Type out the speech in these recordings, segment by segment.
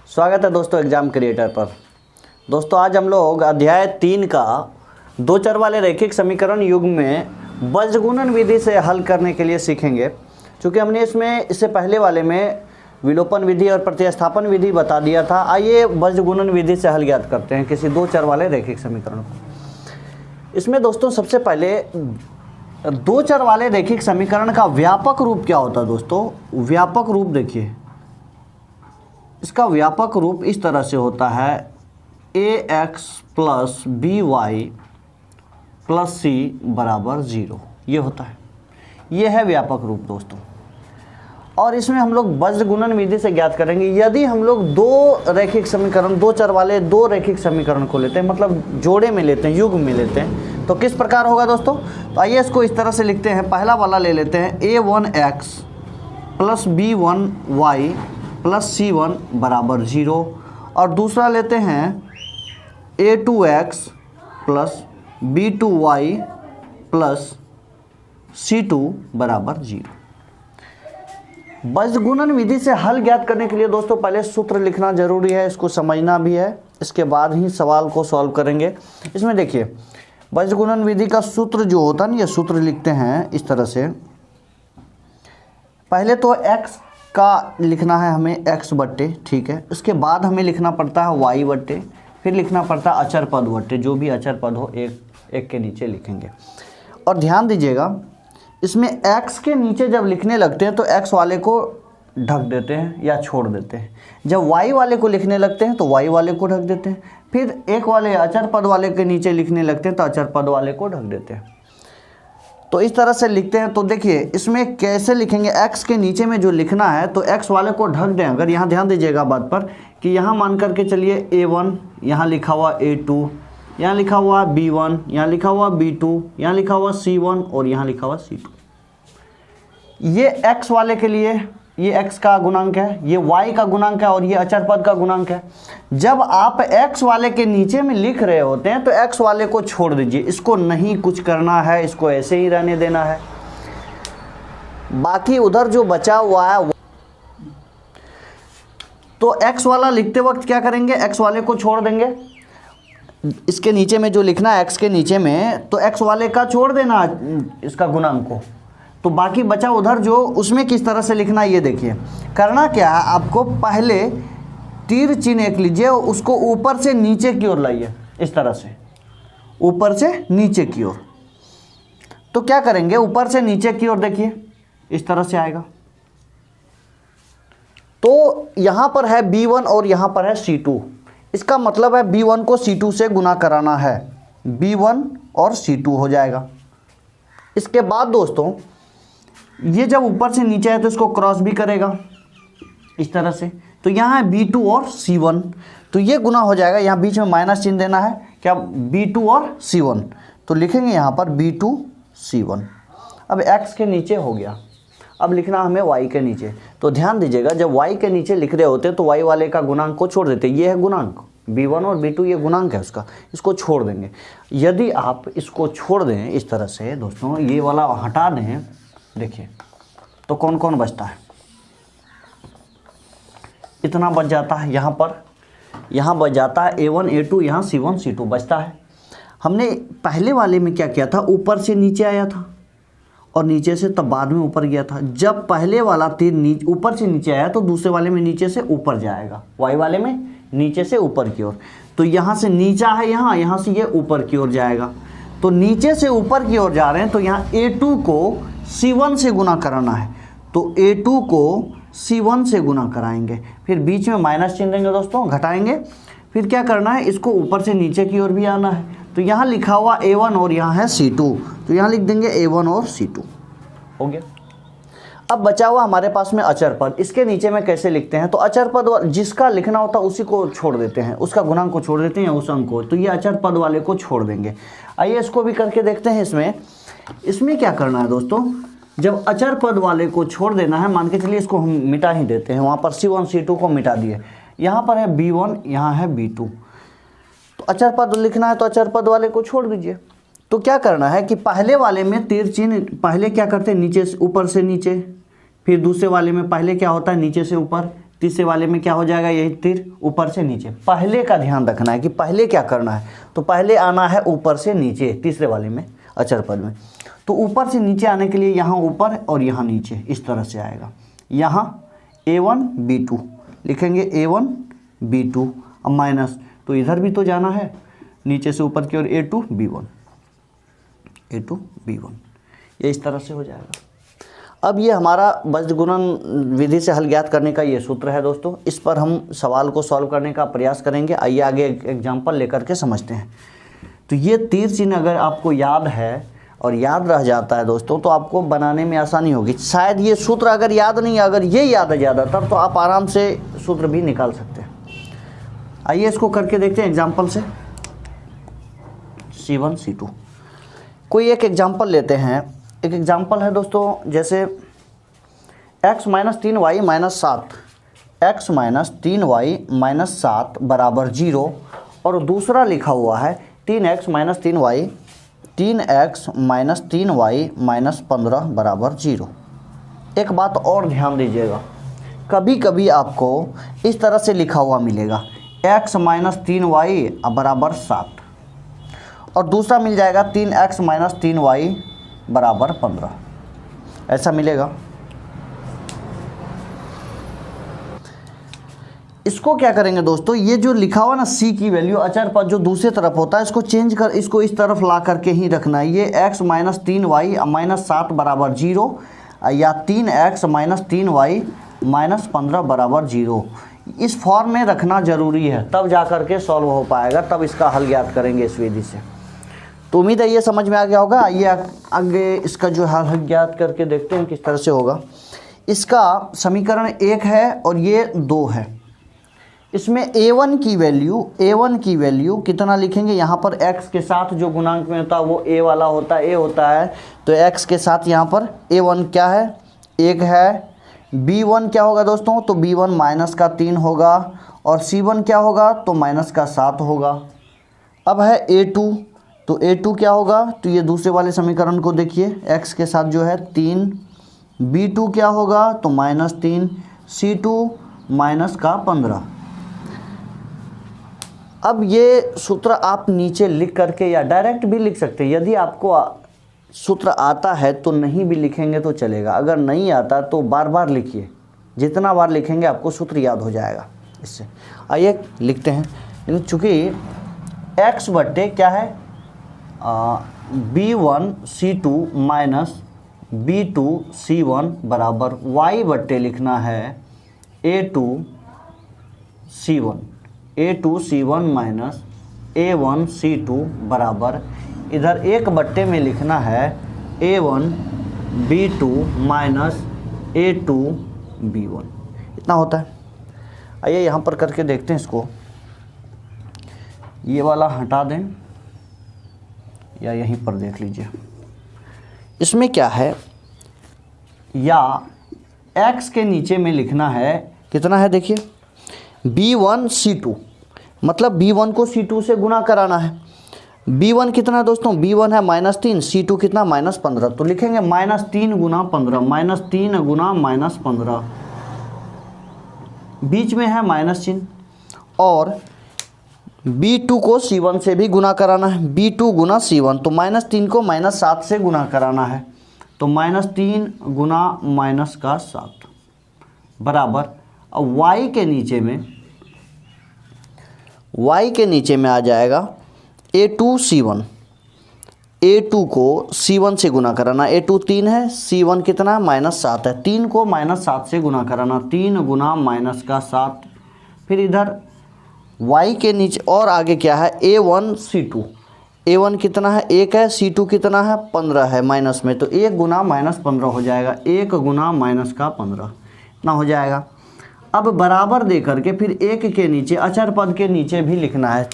स्वागत है दोस्तों एग्जाम क्रिएटर पर। दोस्तों आज हम लोग अध्याय 3 का दो चर वाले रैखिक समीकरण युग्म में बीजगुणन विधि से हल करने के लिए सीखेंगे। क्योंकि हमने इससे पहले वाले में विलोपन विधि और प्रतिस्थापन विधि बता दिया था। आइए बीजगुणन विधि से हल ज्ञात करते हैं किसी दो चर वाले रैखिक समीकरण को। इसमें दोस्तों सबसे पहले दो चर वाले रैखिक समीकरण का व्यापक रूप क्या होता है दोस्तों? व्यापक रूप देखिए, इसका व्यापक रूप इस तरह से होता है ax plus b y plus c बराबर 0। ये होता है, ये है व्यापक रूप दोस्तों। और इसमें हम लोग बीजगुणन विधि से ज्ञात करेंगे। यदि हम लोग दो रैखिक समीकरण, दो चर वाले दो रैखिक समीकरण को लेते हैं, मतलब जोड़े में लेते हैं, युग्म में लेते हैं, तो किस प्रकार होगा दोस्तों? तो आइए इसको इस तरह से लिखते हैं। पहला वाला ले लेते हैं a1x plus b1y plus c1 बराबर 0। और दूसरा लेते हैं a2x plus b2y plus c2 बराबर 0। बीजगुणन विधि से हल ज्ञात करने के लिए दोस्तों पहले सूत्र लिखना जरूरी है, इसको समझना भी है, इसके बाद ही सवाल को सॉल्व करेंगे। इसमें देखिए बीजगुणन विधि का सूत्र जो होता है ना, ये सूत्र लिखते हैं इस तरह से। पहले तो x का लिखना है हमें x बट्टे, ठीक है। उसके बाद हमें लिखना पड़ता है y बट्टे, फिर लिखना पड़ता है अचर पद बट्टे, जो भी अचर पद हो एक के नीचे लिखेंगे। और ध्यान दीजिएगा, इसमें x के नीचे जब लिखने लगते हैं तो x वाले को ढक देते हैं या छोड़ देते हैं। जब y वाले को लिखने लगते हैं तो y वाले को ढक देते हैं। फिर एक वाले अचर पद वाले के नीचे लिखने लगते हैं तो अचर पद वाले को ढक देते हैं। तो इस तरह से लिखते हैं। तो देखिए इसमें कैसे लिखेंगे, x के नीचे में जो लिखना है तो x वाले को ढक दें। अगर यहाँ ध्यान दीजिएगा बात पर कि यहाँ मान करके चलिए a1, यहाँ लिखा हुआ a2, यहाँ लिखा हुआ b1, यहाँ लिखा हुआ b2, यहाँ लिखा हुआ c1 और यहाँ लिखा हुआ c2। ये x वाले के लिए ये x का गुणांक है, ये y का गुणांक है और ये अचर पद का गुणांक है। जब आप x वाले के नीचे में लिख रहे होते हैं तो x वाले को छोड़ दीजिए, इसको नहीं कुछ करना है, इसको ऐसे ही रहने देना है। बाकी उधर जो बचा हुआ है तो x वाला लिखते वक्त क्या करेंगे, x वाले को छोड़ देंगे। इसके नीचे में जो लिखना है x के नीचे में, तो x वाले का छोड़ देना इसका गुणांक को। तो बाकी बचा उधर जो, उसमें किस तरह से लिखना है ये देखिए। करना क्या है, आपको पहले तीर चिन्ह एक लीजिए, उसको ऊपर से नीचे की ओर लाइए, इस तरह से ऊपर से नीचे की ओर। तो क्या करेंगे, ऊपर से नीचे की ओर देखिए इस तरह से आएगा। तो यहाँ पर है b1 और यहाँ पर है c2। इसका मतलब है b1 को c2 से गुना कराना है, b1 और c2 हो जाएगा। इसके बाद दोस्तों ये जब ऊपर से नीचे है तो इसको क्रॉस भी करेगा इस तरह से। तो यहाँ है b2 और c1, तो ये गुना हो जाएगा। यहाँ बीच में माइनस चिन्ह देना है क्या, b2 और c1। तो लिखेंगे यहाँ पर b2 c1। अब x के नीचे हो गया, अब लिखना हमें y के नीचे। तो ध्यान दीजिएगा, जब y के नीचे लिख रहे होते हैं तो y वाले का गुणांक को छोड़ देते हैं। ये है गुणांक b1 और b2, ये गुणांक है उसका, इसको छोड़ देंगे। यदि आप इसको छोड़ दें इस तरह से दोस्तों, ये वाला हटा दें, देखिए तो कौन कौन बचता है, इतना बच जाता है। यहाँ पर यहाँ बच जाता है a1 a2, यहाँ c1 c2 बचता है। हमने पहले वाले में क्या किया था, ऊपर से नीचे आया था और नीचे से तब बाद में ऊपर गया था। जब पहले वाला तीर ऊपर से नीचे आया तो दूसरे वाले में नीचे से ऊपर जाएगा, y वाले में नीचे से ऊपर की ओर। तो यहाँ से नीचा है, यहाँ से ये ऊपर की ओर जाएगा। तो नीचे से ऊपर की ओर जा रहे हैं तो यहाँ a2 को c1 से गुना कराना है, तो a2 को c1 से गुना कराएंगे। फिर बीच में माइनस चिन्ह देंगे दोस्तों, घटाएंगे। फिर क्या करना है, इसको ऊपर से नीचे की ओर भी आना है। तो यहाँ लिखा हुआ a1 और यहाँ है c2, तो यहाँ लिख देंगे a1 और c2 हो गया। अब बचा हुआ हमारे पास में अचर पद। इसके नीचे में कैसे लिखते हैं, तो अचर पद जिसका लिखना होता है उसी को छोड़ देते हैं, उसका गुणांक को छोड़ देते हैं, उस अंक को। तो ये अचर पद वाले को छोड़ देंगे। आइए इसको भी करके देखते हैं। इसमें क्या करना है दोस्तों, जब अचर पद वाले को छोड़ देना है, मान के चलिए इसको हम मिटा ही देते हैं। वहाँ पर c1 c2 को मिटा दिए, यहाँ पर है b1, यहाँ है b2। तो अचर पद लिखना है तो अचर पद वाले को छोड़ दीजिए। तो क्या करना है कि पहले वाले में तीर चिन्ह पहले क्या करते हैं, नीचे से ऊपर से नीचे, फिर दूसरे वाले में पहले क्या होता है नीचे से ऊपर, तीसरे वाले में क्या हो जाएगा, यही तीर ऊपर से नीचे। पहले का ध्यान रखना है कि पहले क्या करना है, तो पहले आना है ऊपर से नीचे तीसरे वाले में, अचर पद में। तो ऊपर से नीचे आने के लिए यहाँ ऊपर और यहाँ नीचे इस तरह से आएगा। यहाँ a1 b2 लिखेंगे, a1 b2, अब माइनस तो इधर भी तो जाना है नीचे से ऊपर की ओर, a2 b1, a2 b1, ये इस तरह से हो जाएगा। अब ये हमारा बज्रगुणन विधि से हल ज्ञात करने का ये सूत्र है दोस्तों। इस पर हम सवाल को सॉल्व करने का प्रयास करेंगे। आइए आगे एक एग्जाम्पल लेकर के समझते हैं। तो ये तीर चिन्ह अगर आपको याद है और याद रह जाता है दोस्तों, तो आपको बनाने में आसानी होगी। शायद ये सूत्र अगर याद नहीं है, अगर ये याद है ज़्यादातर, तो आप आराम से सूत्र भी निकाल सकते हैं। आइए इसको करके देखते हैं एग्जाम्पल से। C1 C2 कोई एक एग्जाम्पल लेते हैं। एक एग्जाम्पल है दोस्तों, जैसे x minus 3y minus 7, x minus 3y minus 7 बराबर 0, और दूसरा लिखा हुआ है 3x minus 3y, 3x minus 3y minus 15 बराबर 0। एक बात और ध्यान दीजिएगा, कभी कभी आपको इस तरह से लिखा हुआ मिलेगा x माइनस 3y बराबर 7, और दूसरा मिल जाएगा 3x माइनस 3y बराबर 15, ऐसा मिलेगा। इसको क्या करेंगे दोस्तों, ये जो लिखा हुआ ना c की वैल्यू, अचर पद जो दूसरी तरफ होता है, इसको चेंज कर, इसको इस तरफ ला करके ही रखना है। ये x माइनस 3y माइनस 7 बराबर 0 या 3x माइनस 3y माइनस 15 बराबर 0, इस फॉर्म में रखना जरूरी है, तब जा कर के सॉल्व हो पाएगा, तब इसका हल ज्ञात करेंगे इस विधि से। तो उम्मीद है ये समझ में आ गया होगा। आइए आगे इसका जो हल ज्ञात करके देखते हैं किस तरह से होगा। इसका समीकरण 1 है और ये 2 है। इसमें a1 की वैल्यू कितना लिखेंगे, यहाँ पर x के साथ जो गुणांक में होता है वो a वाला होता है, a होता है, तो x के साथ यहाँ पर a1 क्या है, 1 है। b1 क्या होगा दोस्तों, तो b1 माइनस का 3 होगा, और c1 क्या होगा, तो माइनस का 7 होगा। अब है a2, तो a2 क्या होगा, तो ये दूसरे वाले समीकरण को देखिए, x के साथ जो है 3, b2 क्या होगा, तो माइनस 3, c2 माइनस का 15। अब ये सूत्र आप नीचे लिख करके या डायरेक्ट भी लिख सकते हैं। यदि आपको सूत्र आता है तो नहीं भी लिखेंगे तो चलेगा, अगर नहीं आता तो बार बार लिखिए, जितना बार लिखेंगे आपको सूत्र याद हो जाएगा इससे। आइए लिखते हैं, चूँकि x बट्टे क्या है, b1 c2 minus b2 c1 बराबर y बट्टे लिखना है a2 c1 minus a1 c2 बराबर, इधर 1 बट्टे में लिखना है a1 b2 minus a2 b1, इतना होता है। आइए यहाँ पर करके देखते हैं इसको। ये वाला हटा दें या यहीं पर देख लीजिए। इसमें क्या है, या x के नीचे में लिखना है, कितना है देखिए, b1 c2, मतलब b1 को c2 से गुना कराना है। b1 कितना है दोस्तों, b1 है माइनस 3, c2 कितना माइनस 15, तो लिखेंगे माइनस 3 गुना 15, माइनस 3 गुना माइनस 15, बीच में है माइनस चिन्ह, और b2 को c1 से भी गुना कराना है, b2 गुना c1, तो माइनस 3 को माइनस 7 से गुना कराना है, तो माइनस 3 गुना माइनस का 7 बराबर, अब y के नीचे में आ जाएगा a2 c1, a2 को c1 से गुना कराना, a2 3 है, c1 कितना है माइनस 7 है, 3 को माइनस 7 से गुना कराना, 3 गुना माइनस का 7, फिर इधर y के नीचे और आगे क्या है, a1 c2, a1 कितना है 1 है, c2 कितना है 15 है माइनस में, तो 1 गुना माइनस 15 हो जाएगा, 1 गुना माइनस का 15 इतना हो जाएगा। अब बराबर दे करके फिर 1 के नीचे अचर पद के नीचे भी लिखना है,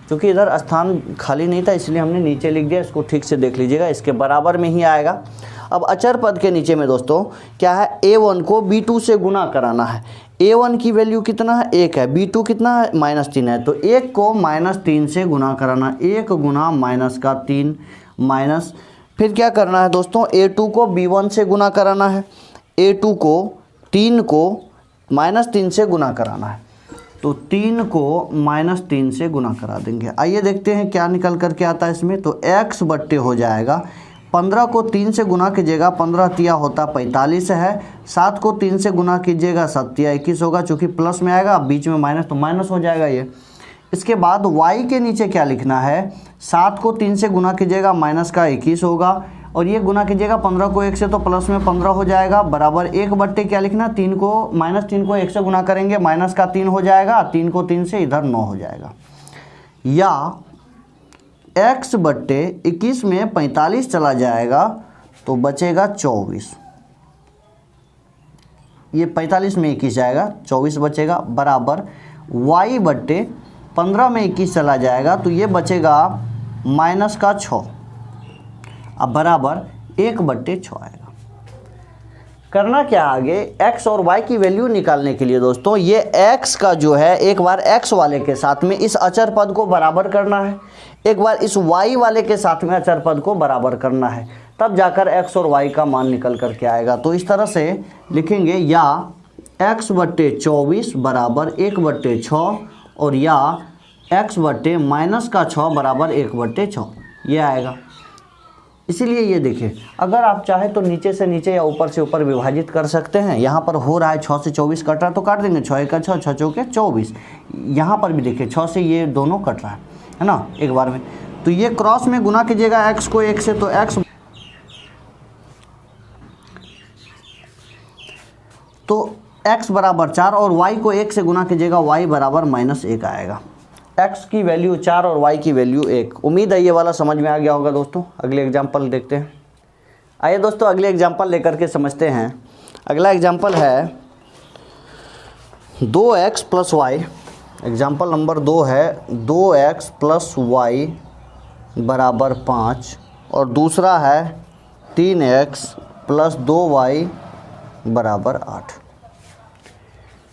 क्योंकि इधर स्थान खाली नहीं था इसलिए हमने नीचे लिख दिया, इसको ठीक से देख लीजिएगा, इसके बराबर में ही आएगा। अब अचर पद के नीचे में दोस्तों क्या है, a1 को b2 से गुना कराना है, a1 की वैल्यू कितना है 1 है, b2 कितना है माइनस 3 है, तो 1 को माइनस 3 से गुना कराना, 1 गुना माइनस का 3 माइनस, फिर क्या करना है दोस्तों, a2 को b1 से गुना कराना है, a2 को 3 को -3 से गुना कराना है, तो 3 को -3 से गुना करा देंगे। आइए देखते हैं क्या निकल कर के आता है इसमें। तो x बट्टे हो जाएगा 15 को 3 से गुना कीजिएगा, 15 तिया होता 45 है। 7 को 3 से गुना कीजिएगा, 7 तिया 21 होगा, चूँकि प्लस में आएगा बीच में माइनस तो माइनस हो जाएगा ये। इसके बाद y के नीचे क्या लिखना है, 7 को 3 से गुना कीजिएगा माइनस का 21 होगा, और ये गुना कीजिएगा 15 को 1 से तो प्लस में 15 हो जाएगा, बराबर 1 बट्टे क्या लिखना, 3 को -3 को 1 से गुना करेंगे, माइनस का 3 हो जाएगा, 3 को 3 से इधर 9 हो जाएगा। या x बट्टे 21 में 45 चला जाएगा तो बचेगा 24, ये 45 में 21 जाएगा 24 बचेगा, बराबर y बट्टे 15 में 21 चला जाएगा तो ये बचेगा माइनस का 6, अब बराबर 1 बट्टे 6 आएगा। करना क्या आगे, x और y की वैल्यू निकालने के लिए दोस्तों ये x का जो है एक बार x वाले के साथ में इस अचर पद को बराबर करना है, एक बार इस y वाले के साथ में अचर पद को बराबर करना है, तब जाकर x और y का मान निकल कर के आएगा। तो इस तरह से लिखेंगे, या x बट्टे 24 बराबर 1 बट्टे 6, और या x बट्टे माइनस का 6 बराबर 1 बट्टे 6, ये आएगा। इसीलिए ये देखिए, अगर आप चाहे तो नीचे से नीचे या ऊपर से ऊपर विभाजित कर सकते हैं। यहाँ पर हो रहा है 6 से 24 कट रहा है तो काट देंगे, 6 1 6, 6 चौके 24। यहाँ पर भी देखिए 6 से ये दोनों कट रहा है ना एक बार में, तो ये क्रॉस में गुना कीजिएगा x को 1 से, तो x तो x बराबर 4 और y को 1 से गुना कीजिएगा, y बराबर -1 आएगा। x की वैल्यू 4 और y की वैल्यू 1। उम्मीद है ये वाला समझ में आ गया होगा दोस्तों। अगले एग्जाम्पल देखते हैं। आइए दोस्तों अगले एग्जाम्पल लेकर के समझते हैं। अगला एग्जाम्पल है 2x plus Y. Example number 2 है 2x प्लस वाई बराबर 5, और दूसरा है 3x प्लस 2y बराबर 8।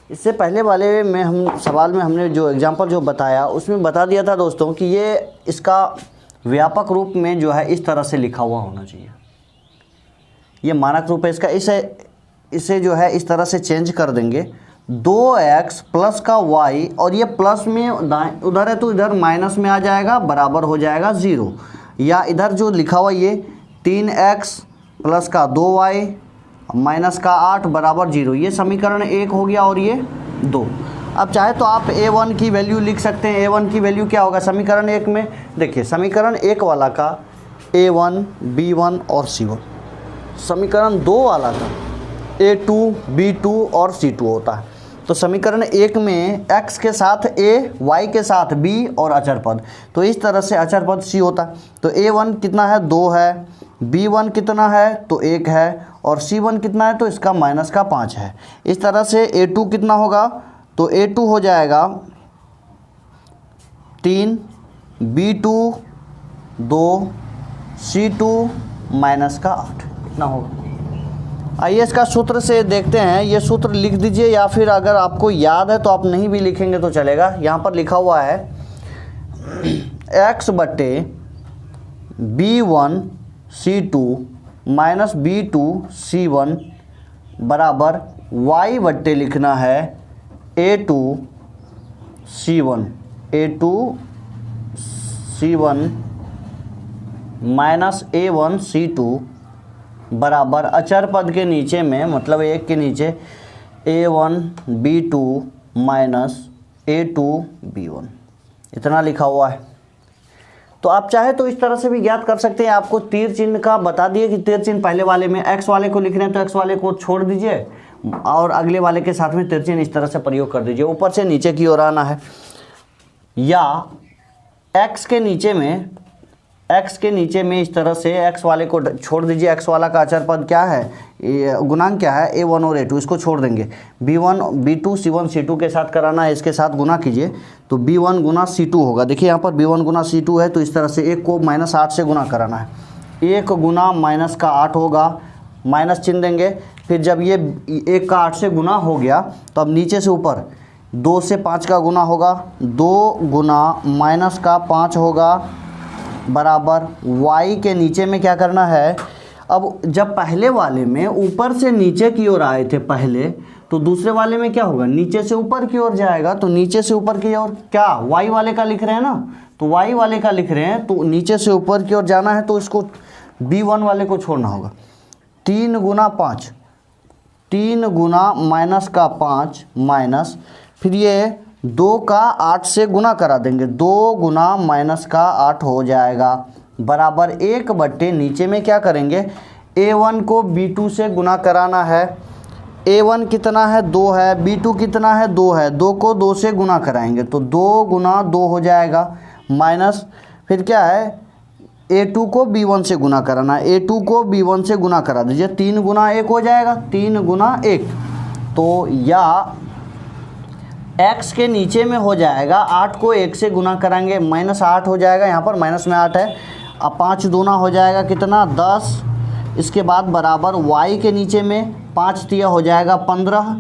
इससे पहले वाले में हम सवाल में हमने जो एग्जाम्पल जो बताया उसमें बता दिया था दोस्तों कि ये इसका व्यापक रूप में जो है इस तरह से लिखा हुआ होना चाहिए, ये मानक रूप है इसका। इसे जो है इस तरह से चेंज कर देंगे, 2x प्लस का y, और ये प्लस में उधर है तो इधर माइनस में आ जाएगा, बराबर हो जाएगा 0। या इधर जो लिखा हुआ ये 3x प्लस का 2y माइनस का 8 बराबर 0, ये समीकरण 1 हो गया और ये 2। अब चाहे तो आप a1 की वैल्यू लिख सकते हैं। a1 की वैल्यू क्या होगा समीकरण 1 में, देखिए समीकरण 1 वाला का a1 b1 और c1, समीकरण 2 वाला का a2 b2 और c2 होता है। तो समीकरण 1 में x के साथ a, y के साथ b और अचर पद, तो इस तरह से अचर पद c होता है। तो a1 कितना है 2 है, b1 कितना है तो 1 है, और c1 कितना है तो इसका माइनस का 5 है। इस तरह से a2 कितना होगा, तो a2 हो जाएगा 3, b2 2, c2 माइनस का 8, इतना होगा। आइए इसका सूत्र से देखते हैं, ये सूत्र लिख दीजिए, या फिर अगर आपको याद है तो आप नहीं भी लिखेंगे तो चलेगा। यहाँ पर लिखा हुआ है x बट्टे b1 c2 minus b2 c1 बराबर y बट्टे लिखना है a2 c1 minus a1 c2 बराबर अचर पद के नीचे में, मतलब 1 के नीचे a1 b2 minus a2 b1, इतना लिखा हुआ है। तो आप चाहे तो इस तरह से भी ज्ञात कर सकते हैं। आपको तीर चिन्ह का बता दिए कि तीर चिन्ह पहले वाले में x वाले को लिख रहे हैं तो x वाले को छोड़ दीजिए और अगले वाले के साथ में तीर चिन्ह इस तरह से प्रयोग कर दीजिए, ऊपर से नीचे की ओर आना है। या x के नीचे में इस तरह से x वाले को छोड़ दीजिए। x वाला का अचर पद क्या है, गुणांक क्या है, a1 और a2, इसको छोड़ देंगे। b1 b2 c1 c2 के साथ कराना है, इसके साथ गुना कीजिए तो b1 गुना c2 होगा। देखिए यहाँ पर b1 गुना c2 है तो इस तरह से 1 को -8 से गुना कराना है, 1 गुना माइनस का 8 होगा, माइनस चिन्ह देंगे। फिर जब ये 1 का 8 से गुना हो गया तो अब नीचे से ऊपर 2 से 5 का गुना होगा, 2 गुना माइनस का 5 होगा बराबर y के नीचे में क्या करना है। अब जब पहले वाले में ऊपर से नीचे की ओर आए थे पहले, तो दूसरे वाले में क्या होगा, नीचे से ऊपर की ओर जाएगा, तो नीचे से ऊपर की ओर क्या y वाले का लिख रहे हैं ना, तो y वाले का लिख रहे हैं, तो नीचे से ऊपर की ओर जाना है, तो इसको b1 वाले को छोड़ना होगा। 3 गुना 5, 3 गुना माइनस का 5 माइनस, फिर ये 2 का 8 से गुना करा देंगे, 2 गुना माइनस का 8 हो जाएगा बराबर 1/, नीचे में क्या करेंगे, a1 को b2 से गुना कराना है। a1 कितना है, 2 है, b2 कितना है, 2 है, 2 को 2 से गुना कराएंगे, तो 2 गुना 2 हो जाएगा माइनस, फिर क्या है, a2 को b1 से गुना कराना है, a2 को b1 से गुना करा दीजिए, 3 गुना 1 हो जाएगा, 3 गुना 1, तो या x के नीचे में हो जाएगा, 8 को 1 से गुना कराएंगे, -8 हो जाएगा, यहाँ पर माइनस में 8 है, अब 5 दूना हो जाएगा कितना, 10, इसके बाद बराबर y के नीचे में 5 दिया हो जाएगा 15,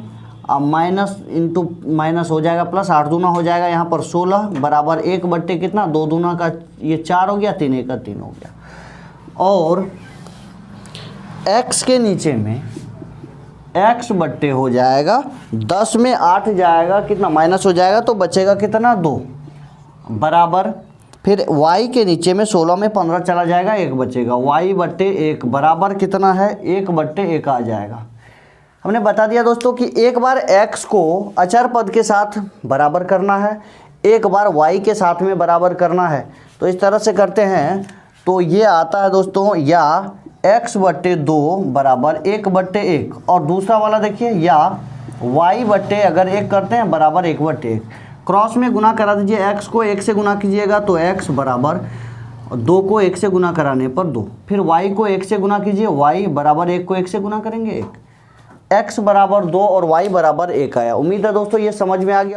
अब माइनस इंटू माइनस हो जाएगा प्लस, 8 दूना हो जाएगा यहाँ पर 16 बराबर 1/, कितना, 2 दूना का ये 4 हो गया, 3 1 का 3 हो गया, और x के नीचे में x/, हो जाएगा 10 में 8 जाएगा, कितना माइनस हो जाएगा, तो बचेगा कितना, 2 बराबर, फिर y के नीचे में 16 में 15 चला जाएगा, 1 बचेगा, y/1 बराबर कितना है, 1/1 आ जाएगा। हमने बता दिया दोस्तों कि एक बार x को अचर पद के साथ बराबर करना है, एक बार y के साथ में बराबर करना है, तो इस तरह से करते हैं, तो ये आता है दोस्तों, या x/2 बराबर 1/1, और दूसरा वाला देखिए, या y/ अगर 1 करते हैं बराबर 1/1, क्रॉस में गुना करा दीजिए, x को 1 से गुना कीजिएगा तो x बराबर 2 को 1 से गुना कराने पर 2, फिर y को 1 से गुना कीजिए, y बराबर 1 को 1 से गुना करेंगे 1, x बराबर 2 और y बराबर 1 आया। उम्मीद है दोस्तों ये समझ में आ गया।